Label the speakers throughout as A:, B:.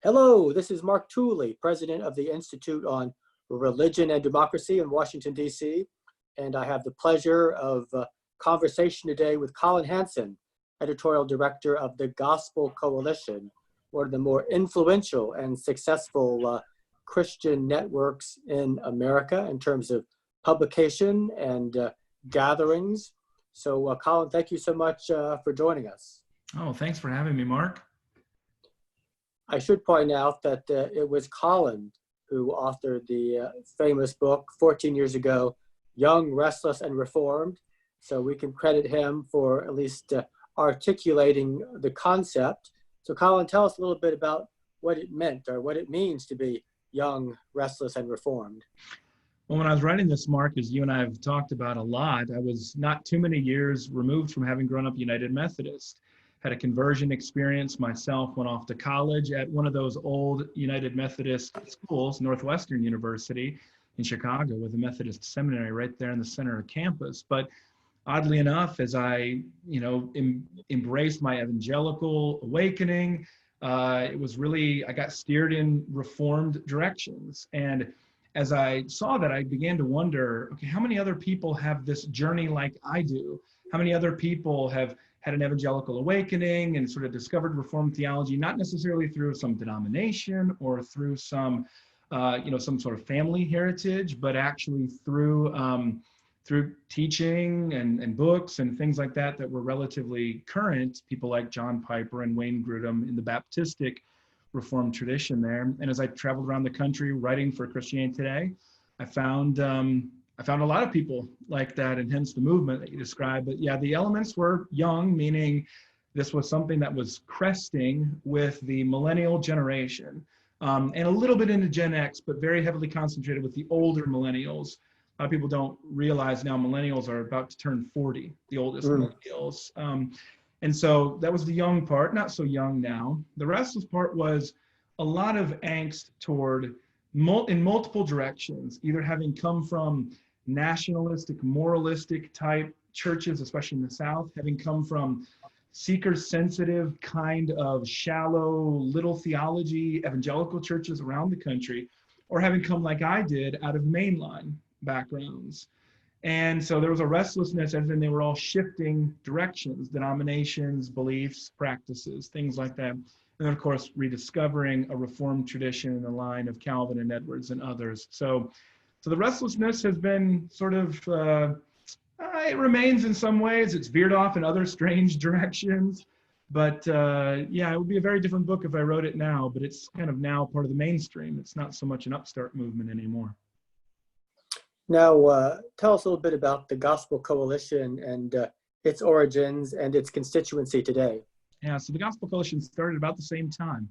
A: Hello, this is Mark Tooley, president of the Institute on Religion and Democracy in Washington, D.C., and I have the pleasure of conversation today with Collin Hansen, editorial director of the Gospel Coalition, one of the more influential and successful Christian networks in America in terms of publication and gatherings. So Collin, thank you so much for joining us.
B: Oh, thanks for having me, Mark.
A: I should point out that it was Collin who authored the famous book 14 years ago, Young, Restless, and Reformed. So we can credit him for at least articulating the concept. So Collin, tell us a little bit about what it meant or what it means to be young, restless, and reformed.
B: Well, when I was writing this, Mark, as you and I have talked about a lot, I was not too many years removed from having grown up United Methodist. Had a conversion experience myself, went off to college at one of those old United Methodist schools, Northwestern University in Chicago, with a Methodist seminary right there in the center of campus. But oddly enough, as I, embraced my evangelical awakening, it was really, I got steered in Reformed directions. And as I saw that, I began to wonder, okay, how many other people have this journey like I do? How many other people have had an evangelical awakening and sort of discovered Reformed theology, not necessarily through some denomination or through some sort of family heritage, but actually through teaching and books and things like that were relatively current, people like John Piper and Wayne Grudem in the Baptistic Reformed tradition there. And as I traveled around the country writing for Christianity Today, I found a lot of people like that, and hence the movement that you described. But yeah, the elements were young, meaning this was something that was cresting with the millennial generation, and a little bit into Gen X, but very heavily concentrated with the older millennials. A lot of people don't realize now millennials are about to turn 40, the oldest millennials. And so that was the young part, not so young now. The restless part was a lot of angst toward in multiple directions, either having come from nationalistic, moralistic type churches, especially in the South, having come from seeker-sensitive kind of shallow little theology evangelical churches around the country, or having come like I did out of mainline backgrounds. And so there was a restlessness, as in they were all shifting directions, denominations, beliefs, practices, things like that. And then, of course, rediscovering a Reformed tradition in the line of Calvin and Edwards and others. So the restlessness has been sort of, it remains in some ways. It's veered off in other strange directions. But yeah, it would be a very different book if I wrote it now, but it's kind of now part of the mainstream. It's not so much an upstart movement anymore.
A: Now, tell us a little bit about the Gospel Coalition and its origins and its constituency today.
B: Yeah, so the Gospel Coalition started about the same time.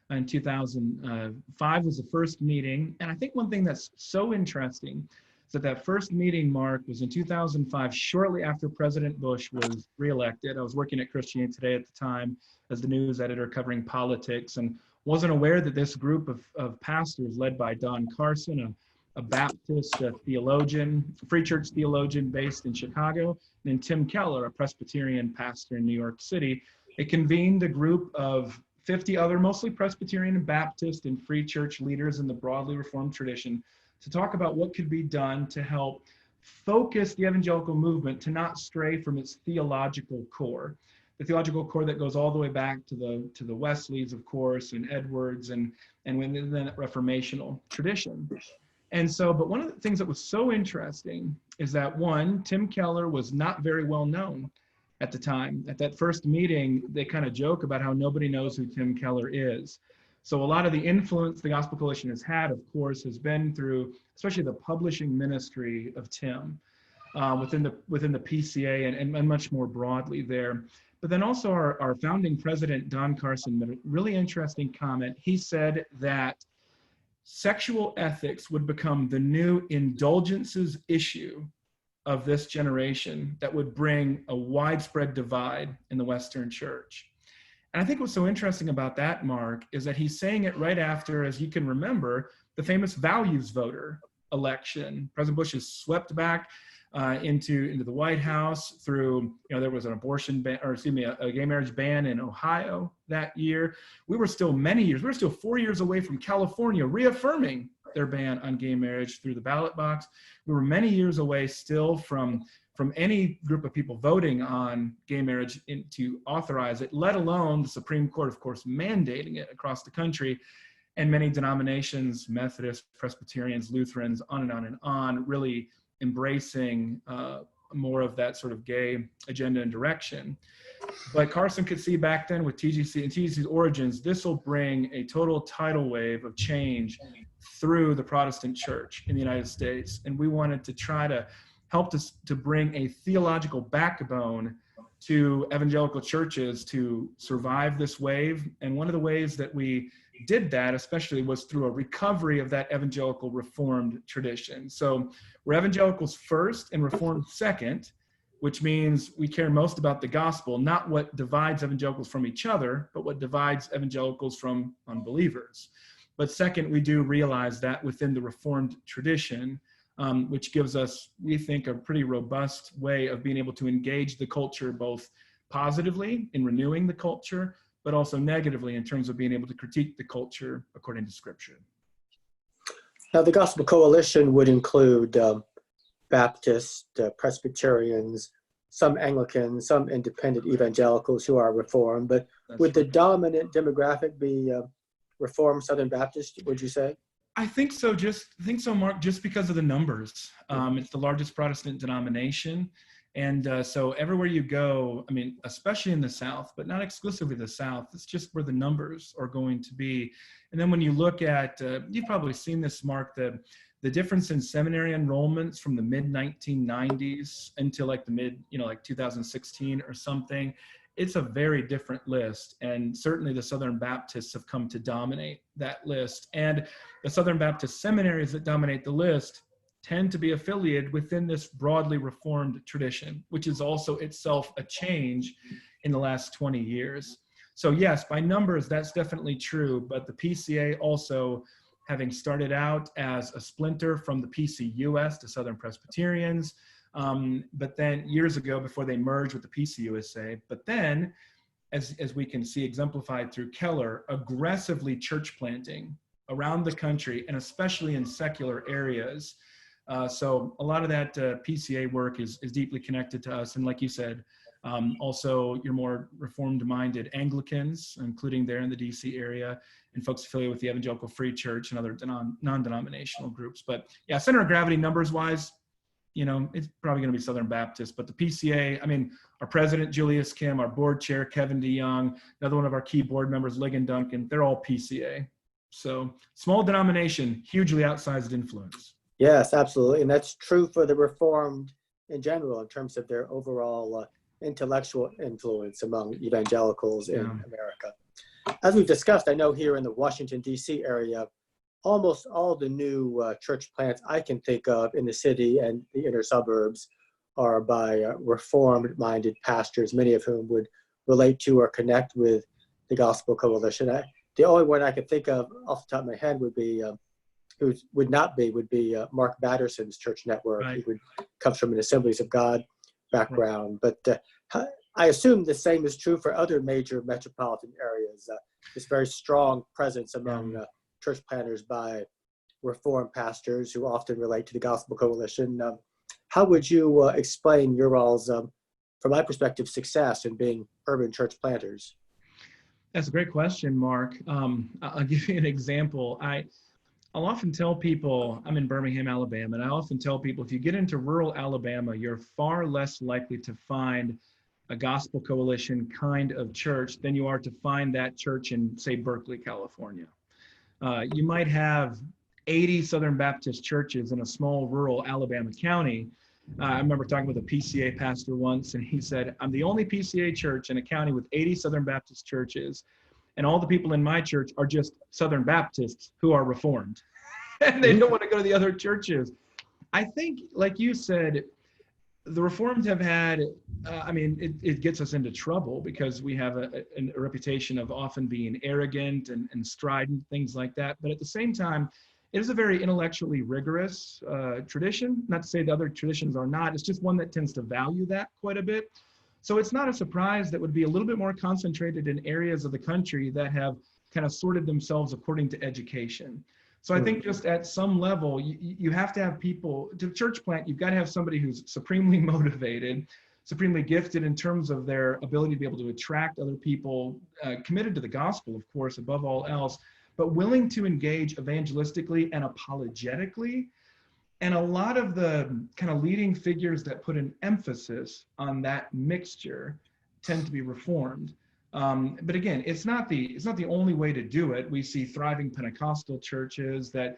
B: In 2005 was the first meeting. And I think one thing that's so interesting is that first meeting, Mark, was in 2005, shortly after President Bush was reelected. I was working at Christianity Today at the time as the news editor covering politics, and wasn't aware that this group of pastors led by Don Carson, a Baptist theologian, free church theologian based in Chicago, and then Tim Keller, a Presbyterian pastor in New York City, it convened a group of 50 other, mostly Presbyterian and Baptist and free church leaders in the broadly Reformed tradition to talk about what could be done to help focus the evangelical movement to not stray from its theological core. The theological core that goes all the way back to the Wesleys, of course, and Edwards and within that Reformational tradition. And so, but one of the things that was so interesting is that one, Tim Keller was not very well known at the time. At that first meeting, they kind of joke about how nobody knows who Tim Keller is. So a lot of the influence the Gospel Coalition has had, of course, has been through, especially the publishing ministry of Tim within the PCA and much more broadly there. But then also our founding president, Don Carson, made a really interesting comment. He said that sexual ethics would become the new indulgences issue of this generation that would bring a widespread divide in the Western church. And I think what's so interesting about that, Mark, is that he's saying it right after, as you can remember, the famous values voter election. President Bush has swept back into the White House through, there was an abortion ban, or excuse me, a gay marriage ban in Ohio that year. We were still 4 years away from California reaffirming their ban on gay marriage through the ballot box. We were many years away still from any group of people voting on gay marriage to authorize it, let alone the Supreme Court, of course, mandating it across the country. And many denominations, Methodists, Presbyterians, Lutherans, on and on, really embracing more of that sort of gay agenda and direction. But Carson could see back then with TGC and TGC's origins, this will bring a total tidal wave of change through the Protestant church in the United States. And we wanted to try to help us to bring a theological backbone to evangelical churches to survive this wave. And one of the ways that we did that, especially, was through a recovery of that evangelical Reformed tradition. So we're evangelicals first and Reformed second, which means we care most about the gospel, not what divides evangelicals from each other, but what divides evangelicals from unbelievers. But second, we do realize that within the Reformed tradition, which gives us, we think, a pretty robust way of being able to engage the culture both positively in renewing the culture, but also negatively in terms of being able to critique the culture according to Scripture.
A: Now, the Gospel Coalition would include Baptists, Presbyterians, some Anglicans, some independent evangelicals who are Reformed, but would the dominant demographic be Reformed Southern Baptist, would you say?
B: I think so, Mark, just because of the numbers. It's the largest Protestant denomination. And so everywhere you go, I mean, especially in the South, but not exclusively the South, it's just where the numbers are going to be. And then when you look at, you've probably seen this, Mark, the difference in seminary enrollments from the mid-1990s until like the mid, like 2016 or something. It's a very different list, and certainly the Southern Baptists have come to dominate that list. And the Southern Baptist seminaries that dominate the list tend to be affiliated within this broadly Reformed tradition, which is also itself a change in the last 20 years. So yes, by numbers, that's definitely true, but the PCA also, having started out as a splinter from the PCUS, the Southern Presbyterians, but then years ago before they merged with the PCUSA, but then as we can see exemplified through Keller, aggressively church planting around the country and especially in secular areas. So a lot of that PCA work is deeply connected to us. And like you said, also your more Reformed minded Anglicans, including there in the DC area, and folks affiliated with the Evangelical Free Church and other non-denominational groups. But yeah, center of gravity numbers wise, it's probably going to be Southern Baptist, but the PCA, I mean, our president, Julius Kim, our board chair, Kevin DeYoung, another one of our key board members, Ligon Duncan, they're all PCA. So small denomination, hugely outsized influence.
A: Yes, absolutely. And that's true for the Reformed in general in terms of their overall intellectual influence among evangelicals in America. As we've discussed, I know here in the Washington, D.C. area, almost all the new church plants I can think of in the city and the inner suburbs are by Reformed-minded pastors, many of whom would relate to or connect with the Gospel Coalition. The only one I could think of off the top of my head would be, would be Mark Batterson's church network.
B: Right.
A: He comes from an Assemblies of God background. Right. But I assume the same is true for other major metropolitan areas. This very strong presence among church planters by Reformed pastors who often relate to the Gospel Coalition. How would you explain your all's, from my perspective, success in being urban church planters?
B: That's a great question, Mark. I'll give you an example. I'll often tell people, I'm in Birmingham, Alabama, and I often tell people if you get into rural Alabama, you're far less likely to find a Gospel Coalition kind of church than you are to find that church in, say, Berkeley, California. You might have 80 Southern Baptist churches in a small rural Alabama county. I remember talking with a PCA pastor once, and he said, I'm the only PCA church in a county with 80 Southern Baptist churches, and all the people in my church are just Southern Baptists who are Reformed, and they don't want to go to the other churches. I think, like you said, the Reformed have had, it gets us into trouble because we have a reputation of often being arrogant and strident, things like that. But at the same time, It is a very intellectually rigorous tradition. Not to say the other traditions are not, it's just one that tends to value that quite a bit. So it's not a surprise that would be a little bit more concentrated in areas of the country that have kind of sorted themselves according to education. So I think just at some level, you have to have people, to church plant, you've got to have somebody who's supremely motivated, supremely gifted in terms of their ability to be able to attract other people, committed to the gospel, of course, above all else, but willing to engage evangelistically and apologetically. And a lot of the kind of leading figures that put an emphasis on that mixture tend to be Reformed. But again, it's not the only way to do it. We see thriving Pentecostal churches that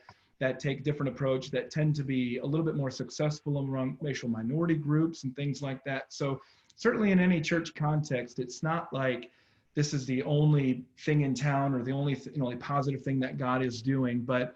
B: take different approach, that tend to be a little bit more successful among racial minority groups and things like that. So certainly in any church context, it's not like this is the only thing in town or the only positive thing that God is doing. But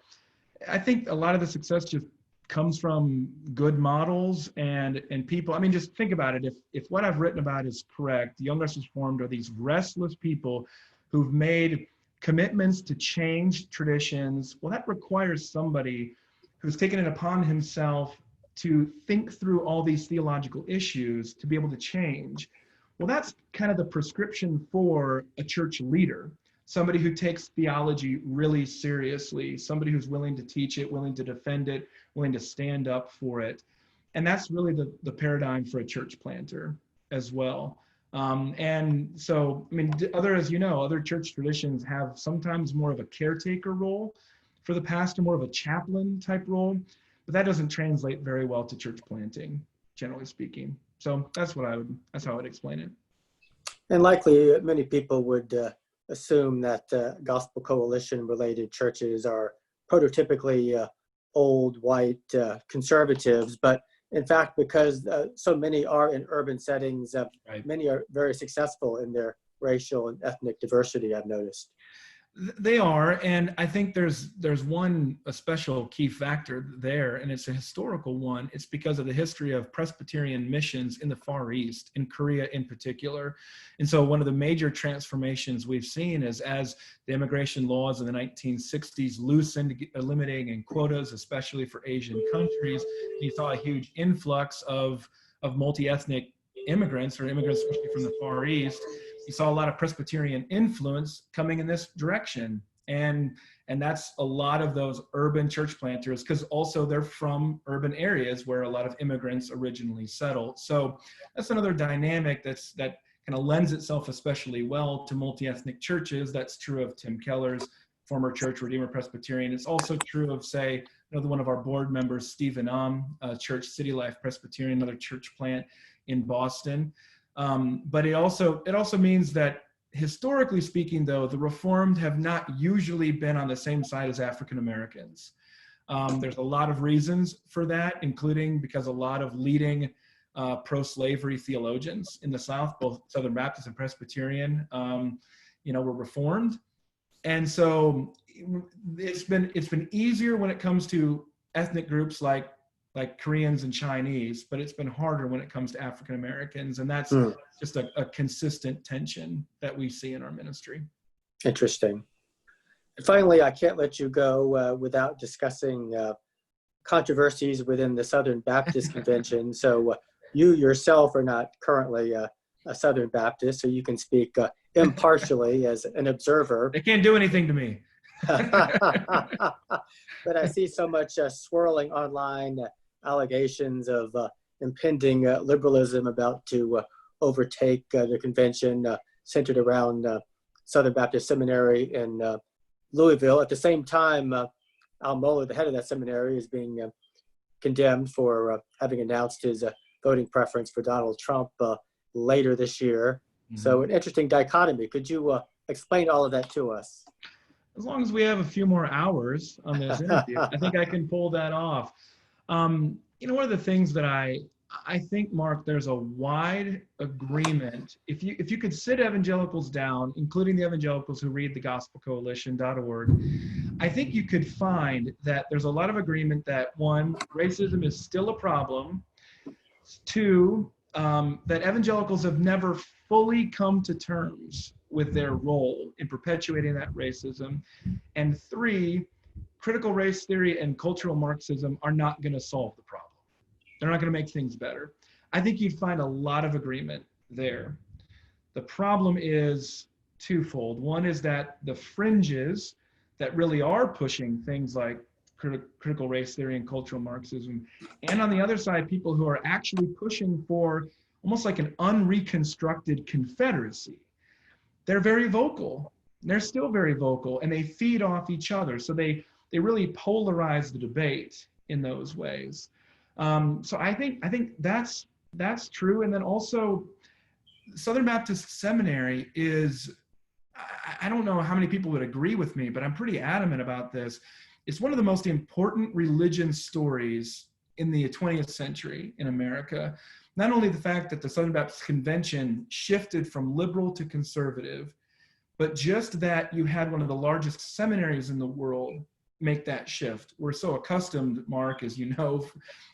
B: I think a lot of the success just comes from good models and people. I mean, just think about it. If what I've written about is correct, the Young Restless Reformed are these restless people who've made commitments to change traditions. Well, that requires somebody who's taken it upon himself to think through all these theological issues to be able to change. Well, that's kind of the prescription for a church leader. Somebody who takes theology really seriously, somebody who's willing to teach it, willing to defend it, willing to stand up for it. And that's really the paradigm for a church planter as well. And so, I mean, as you know, other church traditions have sometimes more of a caretaker role for the pastor, more of a chaplain type role, but that doesn't translate very well to church planting, generally speaking. So that's how I would explain it.
A: And likely many people would assume that Gospel Coalition related churches are prototypically old white conservatives, but in fact, because so many are in urban settings,
B: Right.
A: Many are very successful in their racial and ethnic diversity, I've noticed.
B: They are, and I think there's a special key factor there, and it's a historical one. It's because of the history of Presbyterian missions in the Far East, in Korea in particular. And so one of the major transformations we've seen is as the immigration laws in the 1960s loosened, eliminating quotas, especially for Asian countries, you saw a huge influx of multi-ethnic immigrants, or immigrants especially from the Far East. You saw a lot of Presbyterian influence coming in this direction. And that's a lot of those urban church planters, because also they're from urban areas where a lot of immigrants originally settled. So that's another dynamic that kind of lends itself especially well to multi-ethnic churches. That's true of Tim Keller's former church, Redeemer Presbyterian. It's also true of, say, another one of our board members, Stephen church, City Life Presbyterian, another church plant in Boston. But it also means that historically speaking, though, the Reformed have not usually been on the same side as African Americans. There's a lot of reasons for that, including because a lot of leading pro-slavery theologians in the South, both Southern Baptist and Presbyterian, were Reformed. And so it's been easier when it comes to ethnic groups like Koreans and Chinese, but it's been harder when it comes to African Americans. And that's just a consistent tension that we see in our ministry.
A: Interesting. And finally, I can't let you go without discussing controversies within the Southern Baptist Convention. So you yourself are not currently a Southern Baptist, so you can speak impartially as an observer.
B: They can't do anything to me.
A: But I see so much swirling online allegations of impending liberalism about to overtake the convention centered around Southern Baptist Seminary in Louisville. At the same time, Al Mohler, the head of that seminary, is being condemned for having announced his voting preference for Donald Trump later this year. Mm-hmm. So an interesting dichotomy. Could you explain all of that to us?
B: As long as we have a few more hours on this interview, I think I can pull that off. One of the things that I think, Mark, there's a wide agreement. If you could sit evangelicals down, including the evangelicals who read thegospelcoalition.org, I think you could find that there's a lot of agreement that, one, racism is still a problem. Two, that evangelicals have never fully come to terms with their role in perpetuating that racism. And three, critical race theory and cultural Marxism are not going to solve the problem. They're not going to make things better. I think you'd find a lot of agreement there. The problem is twofold. One is that the fringes that really are pushing things like critical race theory and cultural Marxism, and on the other side, people who are actually pushing for almost like an unreconstructed confederacy. They're very vocal. They're still very vocal, and they feed off each other. So they really polarize the debate in those ways. So I think that's true. And then also, Southern Baptist Seminary is, I don't know how many people would agree with me, but I'm pretty adamant about this. It's one of the most important religion stories in the 20th century in America. Not only the fact that the Southern Baptist Convention shifted from liberal to conservative, but just that you had one of the largest seminaries in the world make that shift. We're so accustomed, Mark, as you know,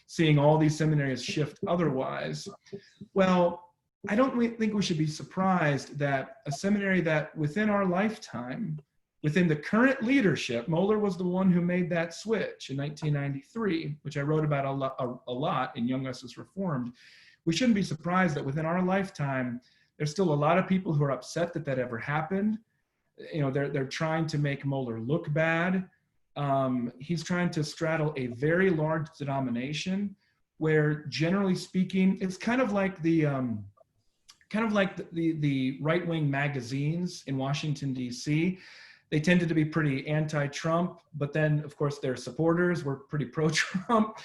B: seeing all these seminaries shift otherwise. Well, I don't think we should be surprised that a seminary that within our lifetime, within the current leadership, Moeller was the one who made that switch in 1993, which I wrote about a lot in Young Restless Reformed. We shouldn't be surprised that within our lifetime, there's still a lot of people who are upset that ever happened. You know, they're trying to make Moeller look bad. He's trying to straddle a very large denomination where, generally speaking, it's kind of like the right-wing magazines in Washington, D.C. They tended to be pretty anti-Trump, but then, of course, their supporters were pretty pro-Trump.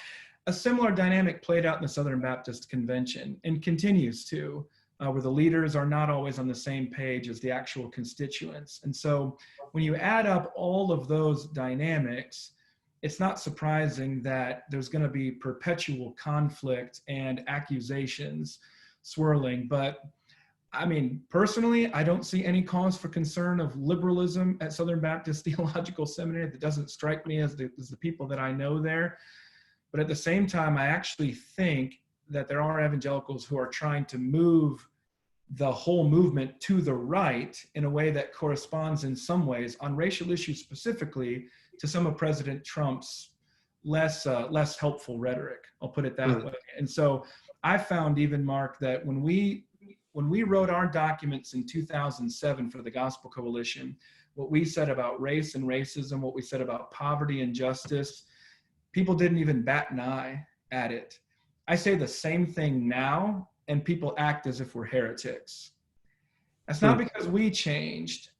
B: A similar dynamic played out in the Southern Baptist Convention and continues to, where the leaders are not always on the same page as the actual constituents. And so when you add up all of those dynamics, it's not surprising that there's going to be perpetual conflict and accusations swirling. But I mean, personally, I don't see any cause for concern of liberalism at Southern Baptist Theological Seminary. That doesn't strike me as the people that I know there. But at the same time, I actually think that there are evangelicals who are trying to move the whole movement to the right in a way that corresponds in some ways, on racial issues specifically, to some of President Trump's less helpful rhetoric. I'll put it that way. And so I found, even Mark, that when we wrote our documents in 2007 for the Gospel Coalition, what we said about race and racism, what we said about poverty and justice, people didn't even bat an eye at it. I say the same thing now, and people act as if we're heretics. That's not because we changed.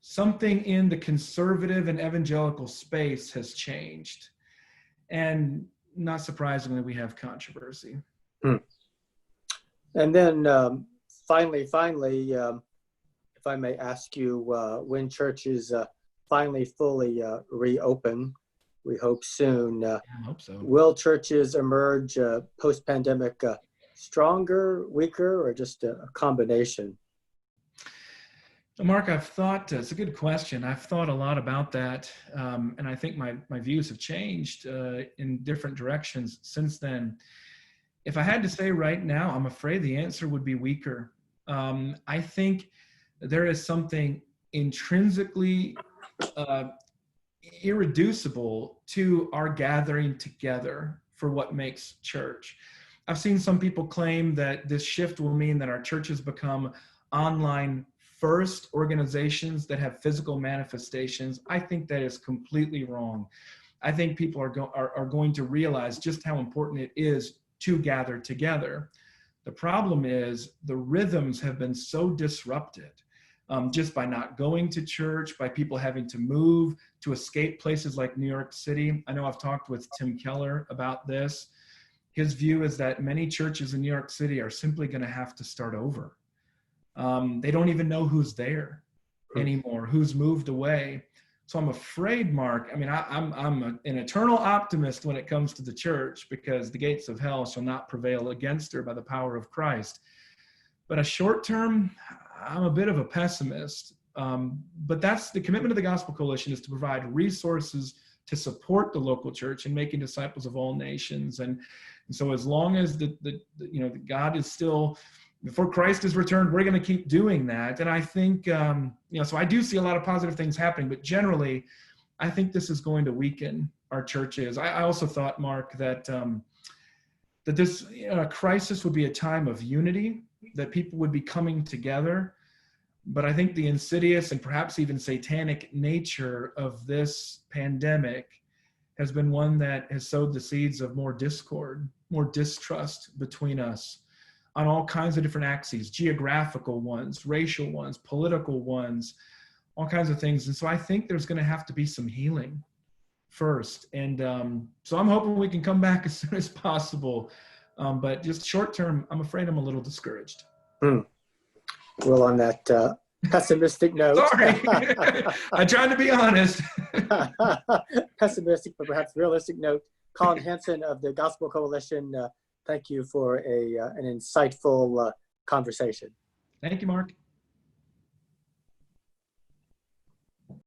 B: Something in the conservative and evangelical space has changed. And not surprisingly, we have controversy.
A: And then finally, if I may ask you, when churches finally fully reopen, we hope soon,
B: I hope so.
A: Will churches emerge post-pandemic stronger, weaker, or just a combination?
B: Mark, I've thought, it's a good question. I've thought a lot about that. And I think my views have changed in different directions since then. If I had to say right now, I'm afraid the answer would be weaker. I think there is something intrinsically irreducible to our gathering together for what makes church. I've seen some people claim that this shift will mean that our churches become online first organizations that have physical manifestations. I think that is completely wrong. I think people are going to realize just how important it is to gather together. The problem is the rhythms have been so disrupted just by not going to church, by people having to move to escape places like New York City. I know I've talked with Tim Keller about this. His view is that many churches in New York City are simply going to have to start over. They don't even know who's there anymore, who's moved away. So I'm afraid, Mark, I mean, I'm an eternal optimist when it comes to the church, because the gates of hell shall not prevail against her by the power of Christ. But a short term, I'm a bit of a pessimist. But that's the commitment of the Gospel Coalition, is to provide resources to support the local church in making disciples of all nations. And so as long as the God is still, before Christ is returned, we're going to keep doing that. And I think, so I do see a lot of positive things happening, but generally, I think this is going to weaken our churches. I also thought, Mark, that that this crisis would be a time of unity, that people would be coming together. But I think the insidious and perhaps even satanic nature of this pandemic has been one that has sowed the seeds of more discord, more distrust between us on all kinds of different axes, geographical ones, racial ones, political ones, all kinds of things. And so I think there's going to have to be some healing first. And so I'm hoping we can come back as soon as possible. But just short term, I'm afraid I'm a little discouraged.
A: Well, on that pessimistic note.
B: Sorry, I tried to be honest.
A: Pessimistic, but perhaps realistic note. Collin Hansen of the Gospel Coalition, thank you for an insightful conversation.
B: Thank you, Mark.